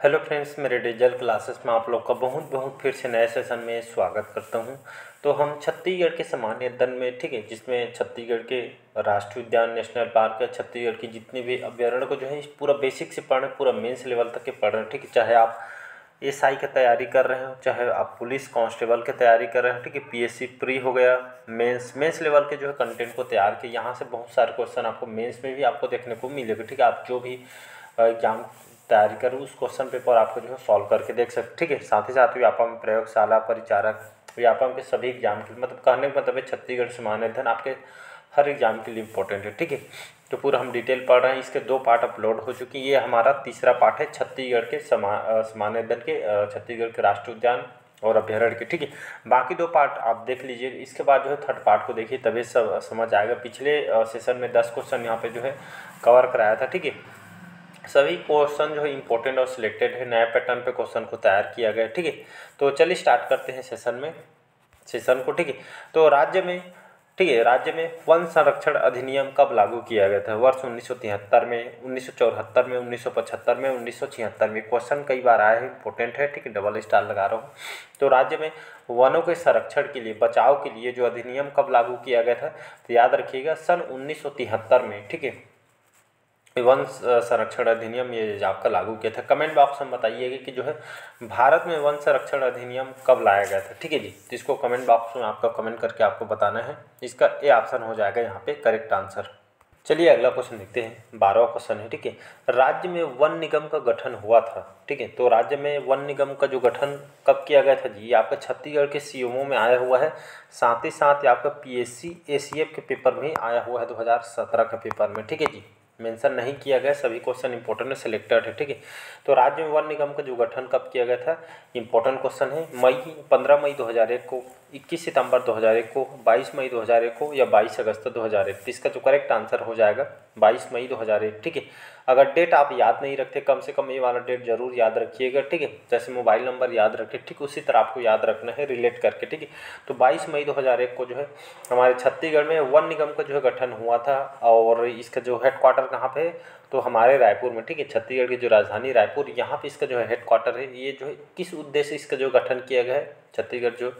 Hello friends, मेरे digital classes में आप लोग का बहुत बहुत फिर से नए सेशन में स्वागत करता हूं। तो हम छत्तीसगढ़ के सामान्य अध्ययन में, ठीक है, जिसमें छत्तीसगढ़ के राष्ट्रीय उद्यान, नेशनल पार्क है, छत्तीसगढ़ की जितने भी अभ्यारण्य को जो है इस पूरा बेसिक से पढ़ रहे हैं, पूरा मेंस लेवल तक के पढ़ रहे हैं, ठीक है। चाहे आप एसआई की तैयारी कर रहे हो, चाहे आप पुलिस कांस्टेबल की तैयारी कर रहे हो, ठीक है। पीएससी प्री हो गया, मेंस लेवल के जो है कंटेंट को तैयार किया। यहाँ से बहुत सारे क्वेश्चन आपको मेंस में भी आपको देखने को मिलेगा, ठीक है। आप जो भी एग्जाम तैयारी करूँ उस क्वेश्चन पेपर आपको जो है सॉल्व करके देख सकते, ठीक है। साथ ही साथ व्यापम, प्रयोगशाला, परिचारक, व्यापम के सभी एग्जाम के, मतलब कहने का मतलब है छत्तीसगढ़ सामान्य अध्ययन आपके हर एग्जाम के लिए इंपॉर्टेंट है, ठीक है। तो पूरा हम डिटेल पढ़ रहे हैं। इसके 2 पार्ट अपलोड हो चुकी है। ये हमारा तीसरा पार्ट है छत्तीसगढ़ के सामान्य अध्ययन के, छत्तीसगढ़ के राष्ट्रीय उद्यान और अभ्यारण्य के, ठीक है। बाकी 2 पार्ट आप देख लीजिए। इसके बाद जो है थर्ड पार्ट को देखिए, तभी सब समझ आएगा। पिछले सेशन में 10 क्वेश्चन यहाँ पे जो है कवर कराया था, ठीक है। सभी क्वेश्चन जो है इंपॉर्टेंट और सिलेक्टेड है, नया पैटर्न पे क्वेश्चन को तैयार किया गया है, ठीक है। तो चलिए स्टार्ट करते हैं सेशन को, ठीक है। तो राज्य में वन संरक्षण अधिनियम कब लागू किया गया था? वर्ष 1973 में, 1974 में, 1975 में, 1976 में। क्वेश्चन कई बार आया है, इंपॉर्टेंट है, ठीक है। डबल स्टार लगा रहा हूँ। तो राज्य में वनों के संरक्षण के लिए, बचाव के लिए जो अधिनियम कब लागू किया गया था? तो याद रखिएगा सन 1973 में, ठीक है। वन संरक्षण अधिनियम ये आपका लागू किया था। कमेंट बॉक्स में बताइएगा कि जो है भारत में वन संरक्षण अधिनियम कब लाया गया था, ठीक है जी। तो इसको कमेंट बॉक्स में आपका कमेंट करके आपको बताना है। इसका ए ऑप्शन हो जाएगा यहाँ पे करेक्ट आंसर। चलिए अगला क्वेश्चन देखते हैं। 12वां क्वेश्चन है, ठीक है। राज्य में वन निगम का गठन हुआ था, ठीक है। तो राज्य में वन निगम का जो गठन कब किया गया था जी? ये आपका छत्तीसगढ़ के सीएमओ में आया हुआ है। साथ ही साथ ये आपका पीएससी एसीएफ के पेपर में आया हुआ है 2017 के पेपर में, ठीक है जी। मेंशन नहीं किया गया, सभी क्वेश्चन इंपॉर्टेंट है, सिलेक्टेड है, ठीक है। तो राज्य में वन निगम का जो गठन कब किया गया था? इंपॉर्टेंट क्वेश्चन है। 15 मई 2001 को, 21 सितंबर 2001 को, 22 मई 2001 को, या 22 अगस्त 2001। तो इसका जो करेक्ट आंसर हो जाएगा 22 मई 2001, ठीक है। अगर डेट आप याद नहीं रखते, कम से कम ये वाला डेट जरूर याद रखिएगा, ठीक है। जैसे मोबाइल नंबर याद रखे, ठीक उसी तरह आपको याद रखना है रिलेट करके, ठीक है। तो 22 मई 2001 को जो है हमारे छत्तीसगढ़ में वन निगम का जो है गठन हुआ था। और इसका जो हेडक्वार्टर कहाँ पे है? तो हमारे रायपुर में, ठीक है। छत्तीसगढ़ की जो राजधानी रायपुर, यहाँ पे इसका जो है हेडक्वार्टर है। ये जो है किस उद्देश्य से इसका जो गठन किया गया है? छत्तीसगढ़ जो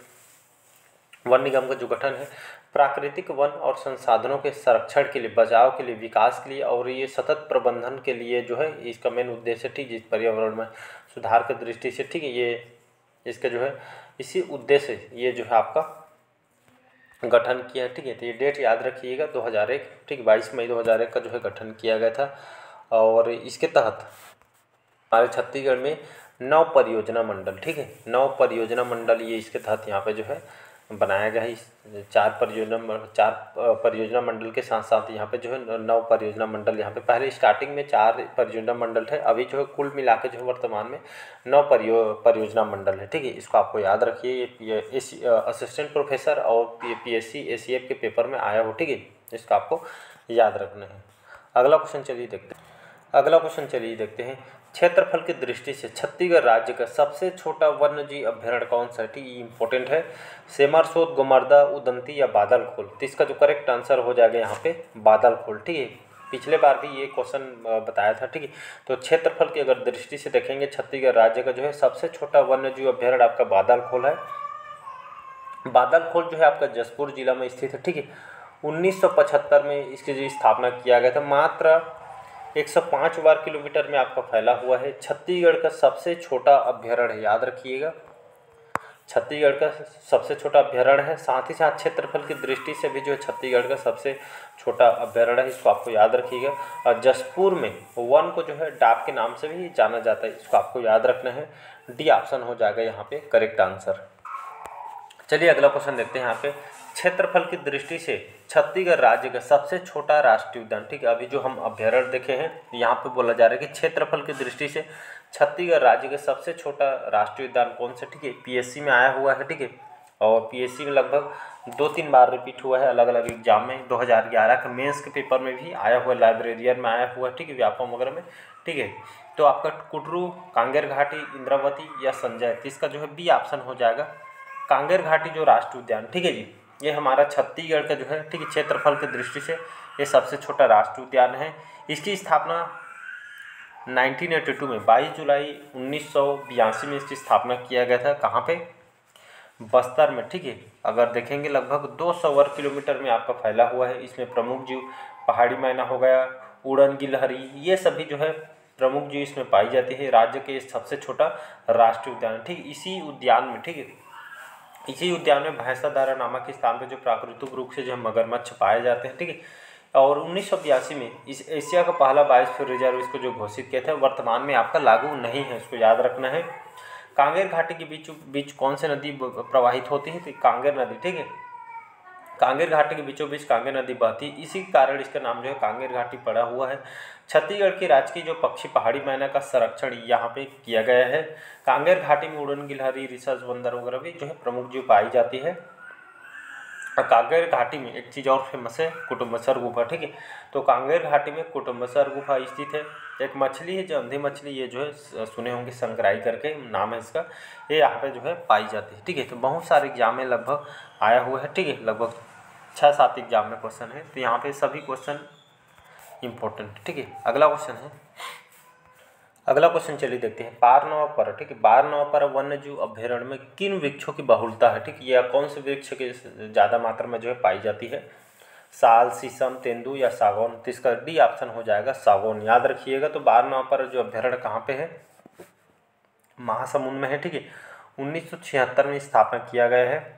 वन निगम का जो गठन है, प्राकृतिक वन और संसाधनों के संरक्षण के लिए, बचाव के लिए, विकास के लिए और ये सतत प्रबंधन के लिए जो है इसका मेन उद्देश्य, ठीक है। पर्यावरण में सुधार की दृष्टि से, ठीक है, ये इसका जो है इसी उद्देश्य से ये जो है आपका गठन किया है, ठीक है। तो ये डेट याद रखिएगा 2001, ठीक, 22 मई 2001 का जो है गठन किया गया था। और इसके तहत हमारे छत्तीसगढ़ में 9 परियोजना मंडल, ठीक है, 9 परियोजना मंडल ये इसके तहत यहाँ पे जो है बनाया गया है। इस 4 परियोजना मंडल के साथ साथ यहाँ पे जो है 9 परियोजना मंडल, यहाँ पे पहले स्टार्टिंग में 4 परियोजना मंडल थे, अभी जो है कुल मिला के जो है वर्तमान में 9 परियोजना मंडल है, ठीक है। इसको आपको याद रखिए। ये असिस्टेंट प्रोफेसर और पीएससी एसीएफ के पेपर में आया हो, ठीक है। इसको आपको याद रखना है। अगला क्वेश्चन चलिए देखते हैं। क्षेत्रफल की दृष्टि से छत्तीसगढ़ राज्य का सबसे छोटा वन्यजीव अभ्यारण्य कौन सा है? ठीक, ये इंपॉर्टेंट है। सेमरसोद, गोमर्दा, उदंती या बादलखोल? तो इसका जो करेक्ट आंसर हो जाएगा यहाँ पे बादलखोल, ठीक है। पिछले बार भी ये क्वेश्चन बताया था, ठीक है। तो क्षेत्रफल की अगर दृष्टि से देखेंगे, छत्तीसगढ़ राज्य का जो है सबसे छोटा वन्यजीव अभ्यारण्य आपका बादलखोल है। बादलखोल जो है आपका जशपुर जिला में स्थित है, ठीक है। 1975 में इसकी जो स्थापना किया गया था। मात्र 105 वर्ग किलोमीटर में आपका फैला हुआ है। छत्तीसगढ़ का सबसे छोटा अभ्यारण्य है, याद रखिएगा, छत्तीसगढ़ का सबसे छोटा अभ्यारण्य है। साथ ही साथ क्षेत्रफल की दृष्टि से भी जो है छत्तीसगढ़ का सबसे छोटा अभ्यारण्य है, इसको आपको याद रखिएगा। और जशपुर में वन को जो है डाब के नाम से भी जाना जाता है, इसको आपको याद रखना है। डी ऑप्शन हो जाएगा यहाँ पे करेक्ट आंसर। चलिए अगला क्वेश्चन देखते हैं यहाँ पे। क्षेत्रफल की दृष्टि से छत्तीसगढ़ राज्य का सबसे छोटा राष्ट्रीय उद्यान, ठीक है। अभी जो हम अभ्यारण्य देखे हैं, यहाँ पे बोला जा रहा है कि क्षेत्रफल की दृष्टि से छत्तीसगढ़ राज्य का सबसे छोटा राष्ट्रीय उद्यान कौन सा, ठीक है। पीएससी में आया हुआ है, ठीक है। और पीएससी में लगभग 2-3 बार रिपीट हुआ है अलग अलग एग्जाम में। 2011 के मेंस के पेपर में भी आया हुआ है, लाइब्रेरियन में आया हुआ है, ठीक है, व्यापम वगैरह में, ठीक है। तो आपका कुटरू, कांगेर घाटी, इंद्रावती या संजय? तो इसका जो है बी ऑप्शन हो जाएगा कांगेर घाटी जो राष्ट्रीय उद्यान, ठीक है जी। ये हमारा छत्तीसगढ़ का जो है, ठीक है, क्षेत्रफल की दृष्टि से ये सबसे छोटा राष्ट्रीय उद्यान है। इसकी स्थापना 1982 में 22 जुलाई 1982 में इसकी स्थापना किया गया था। कहाँ पे? बस्तर में, ठीक है। अगर देखेंगे लगभग 200 वर्ग किलोमीटर में आपका फैला हुआ है। इसमें प्रमुख जीव पहाड़ी मैना हो गया, उड़न गिलहरी, ये सभी जो है प्रमुख जीव इसमें पाई जाती है। राज्य के सबसे छोटा राष्ट्रीय उद्यान, ठीक, इसी उद्यान में, ठीक है, इसी उद्यान में भैंसाधारा नामक स्थान पर जो प्राकृतिक रूप से जो मगरमच्छ पाए जाते हैं, ठीक है। और 1982 में इस एशिया का पहला बायोस्फीयर रिजर्व इसको जो घोषित किया था, वर्तमान में आपका लागू नहीं है, इसको याद रखना है। कांगेर घाटी के बीच कौन सी नदी प्रवाहित होती है? तो कांगेर नदी, ठीक है। कांगेर घाटी के बीचों बीच कांगेर नदी बहती है, इसी कारण इसका नाम जो है कांगेर घाटी पड़ा हुआ है। छत्तीसगढ़ की राजकीय जो पक्षी पहाड़ी मैना का संरक्षण यहाँ पे किया गया है। कांगेर घाटी में उड़न गिलहरी, रिसर्च बंदर वगैरह भी जो है प्रमुख जीव पाई जाती है। कांगेर घाटी में एक चीज़ और फेमस है, कुटुम्बसर गुफा, ठीक है। तो कांगेर घाटी में कुटुम्बसर गुफा स्थित है। एक मछली है जो अंधी मछली, ये जो है सुने होंगे, संक्राई करके नाम है इसका, ये यहाँ पे जो है पाई जाती है, ठीक है। तो बहुत सारे एग्जाम में लगभग आया हुआ है, ठीक है, लगभग 6-7 एग्जाम में क्वेश्चन है। तो यहाँ पे सभी क्वेश्चन इम्पोर्टेंट, ठीक है। अगला क्वेश्चन चलिए देखते हैं। बारनवा, ठीक है, बारनवा वन्य जीव अभ्यारण्य में किन वृक्षों की बहुलता है? ठीक, यह कौन से वृक्ष की ज़्यादा मात्रा में जो है पाई जाती है? साल, शीशम, तेंदू या सागौन? तो इसका डी ऑप्शन हो जाएगा सागौन, याद रखिएगा। तो बारनवा जो अभ्यारण्य कहाँ पे है? महासमुंद में है, ठीक है। 1976 में स्थापना किया गया है।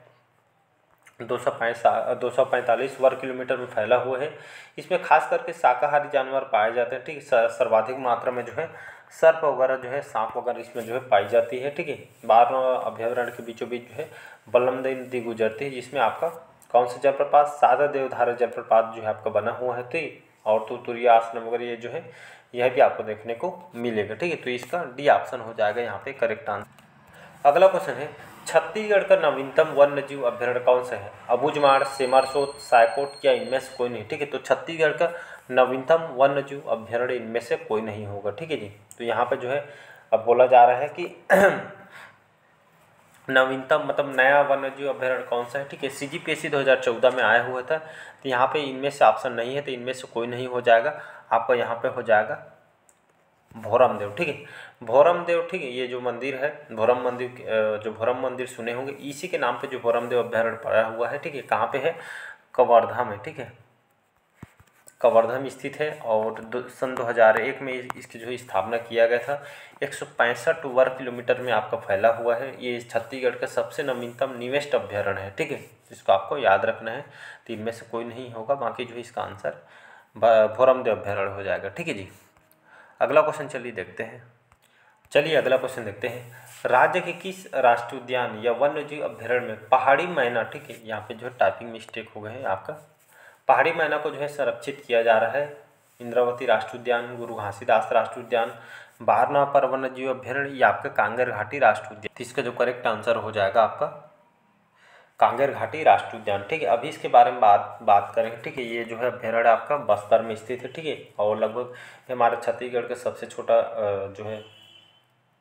245 वर्ग किलोमीटर में फैला हुआ है। इसमें खास करके शाकाहारी जानवर पाए जाते हैं, ठीक है। सर्वाधिक मात्रा में जो है सर्प वगैरह जो है, सांप वगैरह इसमें जो है पाई जाती है, ठीक है। बारनवा अभ्यारण्य के बीचों बीच जो है बलमदई नदी गुजरती है, जिसमें आपका कौन सा जलप्रपात? सादा देवधारा जलप्रपात जो है आपका बना हुआ है, ठीक। और तुतुरिया आश्रम वगैरह ये जो है यह भी आपको देखने को मिलेगा, ठीक है। तो इसका डी ऑप्शन हो जाएगा यहाँ पे करेक्ट आंसर। अगला क्वेश्चन है, छत्तीसगढ़ का नवीनतम वन्य जीव अभ्यारण्य कौन सा है? अबूझमाड़, सेमारसोत, सायकोट या इनमें से कोई नहीं, ठीक है। तो छत्तीसगढ़ का नवीनतम वन्य जीव अभ्यारण्य इनमें से कोई नहीं होगा, ठीक है जी। तो यहाँ पे जो है अब बोला जा रहा है कि नवीनतम मतलब नया वन्य जीव अभ्यारण्य कौन सा है, ठीक है। CGPSC 2014 में आया हुआ था। तो यहाँ पे इनमें से ऑप्शन नहीं है, तो इनमें से कोई नहीं हो जाएगा। आपका यहाँ पे हो जाएगा भोरमदेव, ठीक है। भोरमदेव, ठीक है, ये जो मंदिर है भोरम मंदिर, जो भोरम मंदिर सुने होंगे, इसी के नाम पे जो भोरमदेव अभ्यारण्य पड़ा हुआ है, ठीक है। कहाँ पे है? कवर्धा में, ठीक है, कवर्धा में स्थित है। और सन 2001 में इसकी जो है स्थापना किया गया था। 165 वर्ग किलोमीटर में आपका फैला हुआ है। ये छत्तीसगढ़ का सबसे नवीनतम निवेस्ट अभ्यारण्य है, ठीक है। इसको आपको याद रखना है। तो इनमें से कोई नहीं होगा, बाकी जो है इसका आंसर भोरमदेव अभ्यारण्य हो जाएगा, ठीक है जी। अगला क्वेश्चन चलिए देखते हैं। अगला क्वेश्चन देखते हैं। राज्य के किस राष्ट्रीय उद्यान या वन्य जीव अभ्यारण्य में पहाड़ी मैना, ठीक है, यहाँ पे जो है टाइपिंग मिस्टेक हो गए हैं आपका, पहाड़ी मैना को जो है संरक्षित किया जा रहा है? इंद्रावती राष्ट्रीय उद्यान, गुरु घासीदास राष्ट्रीय उद्यान, बारनवा वन्य जीव अभ्यारण्य या आपका कांगेर घाटी राष्ट्रीय उद्यान? तो इसका जो करेक्ट आंसर हो जाएगा आपका कांगेर घाटी राष्ट्रीय उद्यान, ठीक है। अभी इसके बारे में बात करेंगे, ठीक है। ये जो है अभ्यारण्य आपका बस्तर में स्थित है, ठीक है। और लगभग हमारे छत्तीसगढ़ का सबसे छोटा जो है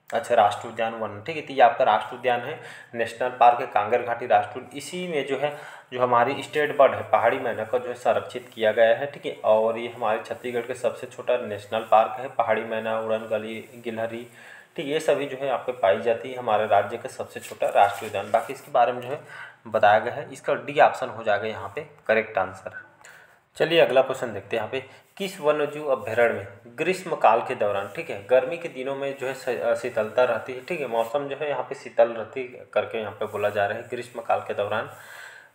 राष्ट्रीय उद्यान वन, ठीक है। तो ये आपका राष्ट्रीय उद्यान है, नेशनल पार्क है कांगेर घाटी राष्ट्रीय। इसी में जो है जो हमारी स्टेट बर्ड है पहाड़ी मैना का जो है संरक्षित किया गया है, ठीक है। और ये हमारे छत्तीसगढ़ के सबसे छोटा नेशनल पार्क है। पहाड़ी मैना, उड़न गिलहरी, ठीक, ये सभी जो है आपको पाई जाती है। हमारे राज्य का सबसे छोटा राष्ट्रीय उद्यान। बाकी इसके बारे में जो है बताया गया है। इसका डी ऑप्शन हो जाएगा यहाँ पे करेक्ट आंसर। चलिए अगला क्वेश्चन देखते हैं। यहाँ पे किस वन्यजीव अभ्यारण्य में ग्रीष्म काल के दौरान, ठीक है, गर्मी के दिनों में जो है शीतलता रहती है, ठीक है, मौसम जो है यहाँ पे शीतल रहती करके यहाँ पे बोला जा रहा है ग्रीष्म काल के दौरान?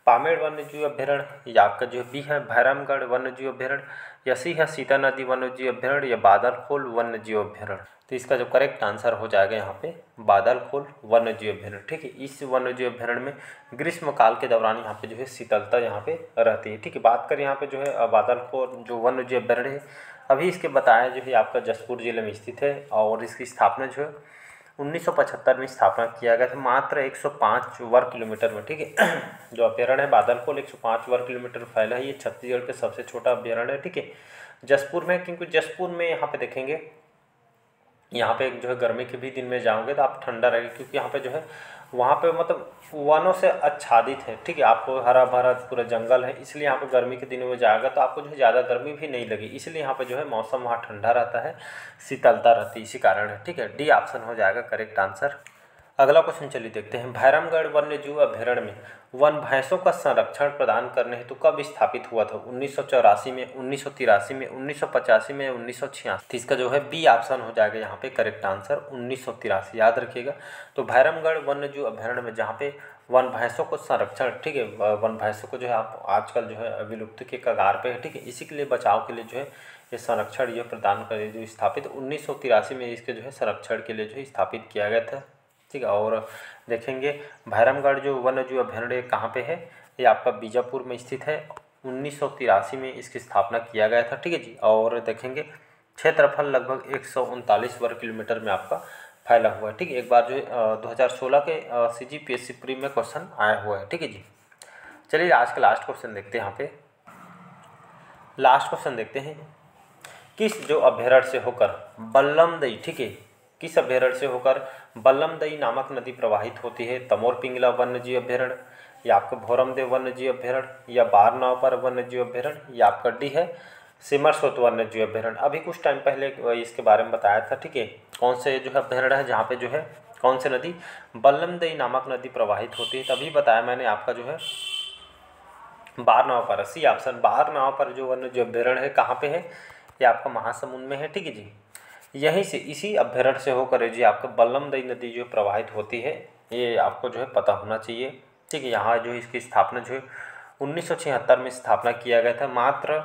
पामेड़ वन्यजीव अभ्यारण्य या आपका जो बी है भैरमगढ़ वन्यजीव अभ्यारण्य, या सी है सीता नदी वन्यजीव अभ्यारण्य या बादलखोल वन्यजीव अभ्यारण्य? तो इसका जो करेक्ट आंसर हो जाएगा यहाँ पे बादलखोल वन्यजीव अभ्यारण्य, ठीक है। इस वन्यजीव अभ्यारण्य में ग्रीष्म काल के दौरान यहाँ पे जो है शीतलता यहाँ पे रहती है, ठीक है। बात करें यहाँ पे जो है बादलखोल जो वन्यजीव अभ्यारण्य है, अभी इसके बताया जो है आपका जशपुर जिले में स्थित है। और इसकी स्थापना जो है 1975 में स्थापना किया गया था, मात्र 105 वर्ग किलोमीटर में, ठीक है। जो अभ्यारण्य है बादलखोल 105 वर्ग किलोमीटर फैला है। ये छत्तीसगढ़ का सबसे छोटा अभ्यारण्य है, ठीक है, जशपुर में। क्योंकि जशपुर में यहाँ पे देखेंगे यहाँ पे जो है गर्मी के भी दिन में जाओगे तो आप ठंडा रहेगा, क्योंकि यहाँ पे जो है वहाँ पे मतलब वनों से आच्छादित है, ठीक है, आपको हरा भरा पूरा जंगल है, इसलिए यहाँ पे गर्मी के दिनों में जाएगा तो आपको जो है ज़्यादा गर्मी भी नहीं लगी, इसलिए यहाँ पे जो है मौसम वहाँ ठंडा रहता है, शीतलता रहती है, इसी कारण है, ठीक है। डी ऑप्शन हो जाएगा करेक्ट आंसर। अगला क्वेश्चन चलिए देखते हैं। भैरमगढ़ वन्यजीव अभ्यारण्य में वन भैंसों का संरक्षण प्रदान करने हेतु कब स्थापित हुआ था? 1984 में, 1983 में, 1985 में, 1986? इसका जो है बी ऑप्शन हो जाएगा यहाँ पे करेक्ट आंसर 1983, याद रखिएगा। तो भैरमगढ़ वन्यजीव अभ्यारण्य में जहाँ पे वन भैंसों को संरक्षण, ठीक है, वन भैंसों को जो है आप आजकल जो है विलुप्ति के कगार पे है, ठीक है, इसी के लिए बचाव के लिए जो है ये संरक्षण ये प्रदान करे जो स्थापित 1983 में इसके जो है संरक्षण के लिए जो है स्थापित किया गया था, ठीक है। और देखेंगे भैरमगढ़ जो वन्यजीव अभ्यारण्य कहाँ पे है, ये आपका बीजापुर में स्थित है, 1983 में इसकी स्थापना किया गया था, ठीक है जी। और देखेंगे क्षेत्रफल लगभग 139 वर्ग किलोमीटर में आपका फैला हुआ है, ठीक है। एक बार जो 2016 के CGPSC प्री में क्वेश्चन आया हुआ है, ठीक है जी। चलिए आज का लास्ट क्वेश्चन देखते हैं। यहाँ पे लास्ट क्वेश्चन देखते हैं, किस जो अभ्यारण्य से होकर बल्लमदई, ठीक है, किस अभ्यारण्य से होकर बल्लमदई नामक नदी प्रवाहित होती है? तमोर पिंगला वन्यजीव अभ्यारण्य, या आपका भोरमदेव वन्यजीव अभ्यारण्य, या बारनावपर वन्यजीव अभ्यारण्य, या आपका डी है सिमरसोत वन्यजीव अभ्यारण्य। अभी कुछ टाइम पहले इसके बारे में बताया था, ठीक है, कौन से जो है अभ्यारण्य है जहाँ पे जो है कौन से नदी बल्लमदई नामक नदी प्रवाहित होती है, तभी बताया मैंने आपका जो है बारनावपर, सी ऑप्शन बारनावपर जो वन्यजीव अभ्यारण्य है कहाँ पे है? ये आपका महासमुंद में है, ठीक है जी। यहीं से इसी अभ्यारण्य से होकर जी आपका बल्लमदई नदी जो प्रवाहित होती है, ये आपको जो है पता होना चाहिए, ठीक है। यहाँ जो इसकी स्थापना जो है 1976 में स्थापना किया गया था। मात्र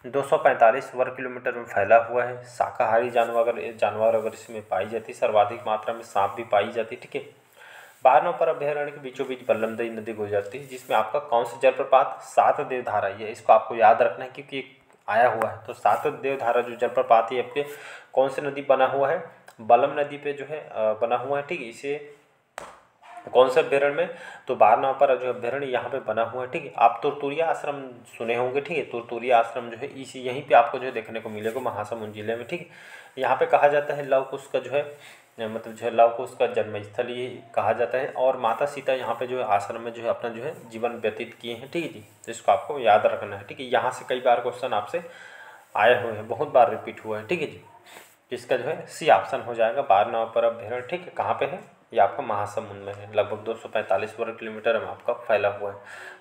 245 वर्ग किलोमीटर में फैला हुआ है। शाकाहारी जानवर अगर इसमें पाई जाती, सर्वाधिक मात्रा में सांप भी पाई जाती, ठीक है। बारनावपर अभ्यारण्य के बीचों बीच बल्लमदई नदी गुजरती है, जिसमें आपका कौन सा जलप्रपात? सात देवधारा, ये इसको आपको याद रखना है क्योंकि आया हुआ है। तो सात देवधारा जो जलप्रपात है आपके कौन सी नदी बना हुआ है? बलम नदी पे जो है बना हुआ है, ठीक है। इसे कौन से अभ्यारण्य में? तो बारनावपर जो अभ्यारण्य यहाँ पे बना हुआ है, ठीक है। आप तुरतुरिया आश्रम सुने होंगे, ठीक है, तुरतुरिया आश्रम जो है इसी यहीं पे आपको जो है देखने को मिलेगा महासमुंद जिले में, ठीक है। यहाँ पे कहा जाता है लव कुश का जो है मतलब जो है लव कुश का जन्मस्थल ये कहा जाता है, और माता सीता यहाँ पे जो है आश्रम में जो है अपना जो है जीवन व्यतीत किए हैं, ठीक है जी। तो इसको आपको याद रखना है, ठीक है। यहाँ से कई बार क्वेश्चन आपसे आए हुए हैं, बहुत बार रिपीट हुआ है, ठीक है जी। इसका जो है सी ऑप्शन हो जाएगा बारनावपर अभ्यारण्य, ठीक है। कहाँ पे है? ये आपका महासमुंद में है, लगभग 245 वर्ग किलोमीटर में आपका फैला हुआ है।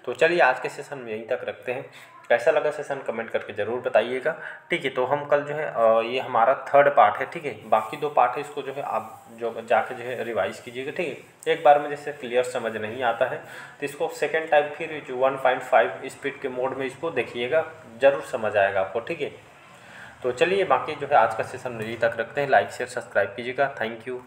तो चलिए आज के सेशन में यहीं तक रखते हैं। कैसा लगा सेशन कमेंट करके ज़रूर बताइएगा, ठीक है। तो हम कल जो है ये हमारा थर्ड पार्ट है, ठीक है। बाकी दो पार्ट है, इसको जो है आप जो जाके जो है रिवाइज़ कीजिएगा, ठीक है। एक बार में जैसे क्लियर समझ नहीं आता है तो इसको सेकेंड टाइम फिर जो 1.5 स्पीड के मोड में इसको देखिएगा, ज़रूर समझ आएगा आपको, ठीक है। तो चलिए बाकी जो है आज का सेशन यहीं तक रखते हैं। लाइक शेयर सब्सक्राइब कीजिएगा। Thank you.